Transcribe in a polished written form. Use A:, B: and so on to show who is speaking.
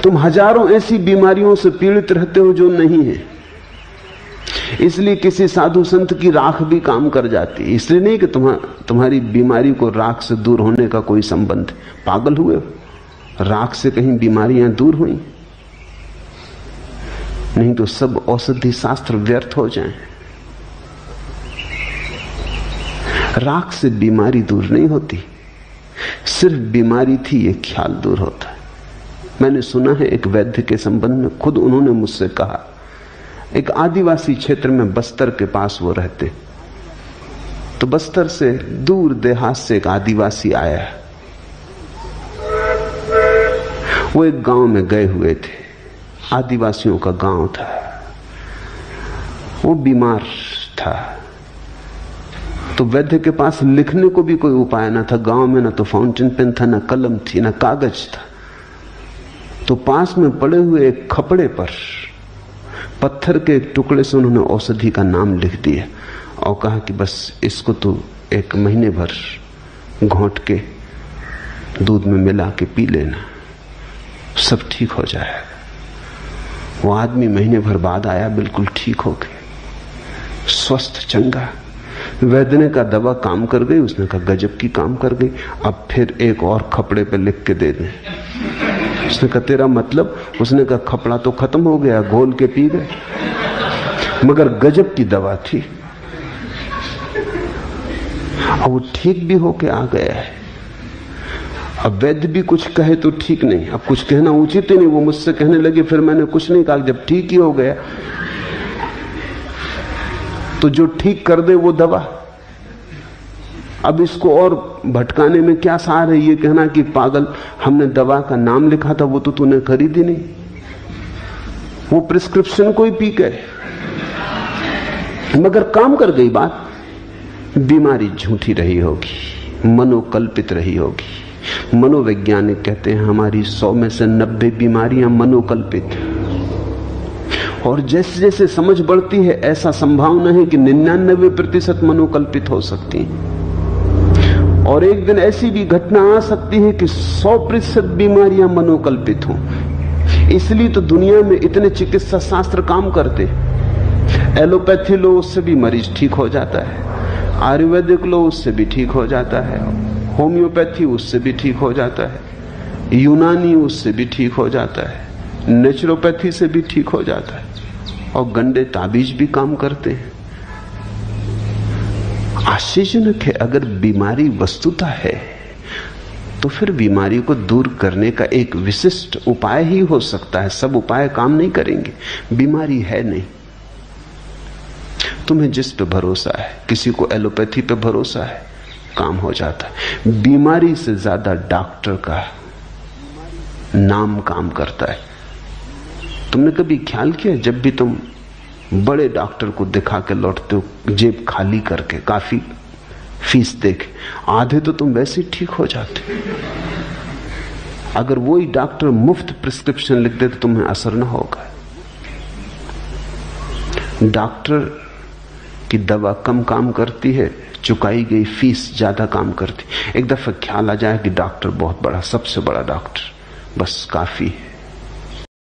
A: तुम हजारों ऐसी बीमारियों से पीड़ित रहते हो जो नहीं है, इसलिए किसी साधु संत की राख भी काम कर जाती है। इसलिए नहीं कि तुम्हारी बीमारी को राख से दूर होने का कोई संबंध है। पागल हुए हो? राख से कहीं बीमारियां दूर हुई? नहीं तो सब औषधि शास्त्र व्यर्थ हो जाएं। राख से बीमारी दूर नहीं होती, सिर्फ बीमारी थी ये ख्याल दूर होता है। मैंने सुना है एक वैद्य के संबंध में, खुद उन्होंने मुझसे कहा, एक आदिवासी क्षेत्र में बस्तर के पास वो रहते, तो बस्तर से दूर देहात से एक आदिवासी आया। वो एक गांव में गए हुए थे, आदिवासियों का गांव था। वो बीमार था, तो वैद्य के पास लिखने को भी कोई उपाय ना था। गांव में ना तो फाउंटेन पेन था, ना कलम थी, ना कागज था। तो पास में पड़े हुए एक खपड़े पर पत्थर के एक टुकड़े से उन्होंने औषधि का नाम लिख दिया और कहा कि बस इसको तो 1 महीने भर घोंट के दूध में मिला के पी लेना, सब ठीक हो जाएगा। वो आदमी महीने भर बाद आया, बिल्कुल ठीक हो गया, स्वस्थ चंगा। वैद्य ने कहा दवा काम कर गई? उसने कहा गजब की काम कर गई, अब फिर एक और खपड़े पे लिख के दे दें। उसने कहा तेरा मतलब? उसने कहा खपड़ा तो खत्म हो गया, घोल के पी गए, मगर गजब की दवा थी। और वो ठीक भी होके आ गया है। अब वैद्य भी कुछ कहे तो ठीक नहीं, अब कुछ कहना उचित ही नहीं। वो मुझसे कहने लगे, फिर मैंने कुछ नहीं कहा, जब ठीक ही हो गया तो जो ठीक कर दे वो दवा। अब इसको और भटकाने में क्या सार है? ये कहना कि पागल, हमने दवा का नाम लिखा था, वो तो तूने खरीदी नहीं, वो प्रिस्क्रिप्शन को ही पी गए, मगर काम कर गई बात। बीमारी झूठी रही होगी, मनोकल्पित रही होगी। मनोवैज्ञानिक कहते हैं हमारी 100 में से 90 बीमारियां मनोकल्पित। और जैसे जैसे समझ बढ़ती है, ऐसा संभावना है कि 99% मनोकल्पित हो सकती है। और एक दिन ऐसी भी घटना आ सकती है कि 100% बीमारियां मनोकल्पित हों। इसलिए तो दुनिया में इतने चिकित्सा शास्त्र काम करते। एलोपैथी लो, उससे भी मरीज ठीक हो जाता है। आयुर्वेदिक लो, उससे भी ठीक हो जाता है। होम्योपैथी, उससे भी ठीक हो जाता है। यूनानी, उससे भी ठीक हो जाता है। नेचुरोपैथी से भी ठीक हो जाता है। और गंदे ताबीज भी काम करते हैं। आश्चर्यजनक है, अगर बीमारी वस्तुतः है तो फिर बीमारी को दूर करने का एक विशिष्ट उपाय ही हो सकता है। सब उपाय काम नहीं करेंगे। बीमारी है नहीं, तुम्हें जिस पे भरोसा है, किसी को एलोपैथी पे भरोसा है, काम हो जाता है। बीमारी से ज्यादा डॉक्टर का नाम काम करता है। तुमने कभी ख्याल किया, जब भी तुम बड़े डॉक्टर को दिखा के लौटते हो जेब खाली करके, काफी फीस देके, आधे तो तुम वैसे ही ठीक हो जाते। अगर वही डॉक्टर मुफ्त प्रिस्क्रिप्शन लिख दे तो तुम्हें असर ना होगा। डॉक्टर की दवा कम काम करती है, चुकाई गई फीस ज्यादा काम करती। एक दफा ख्याल आ जाए कि डॉक्टर बहुत बड़ा, सबसे बड़ा डॉक्टर, बस काफी है।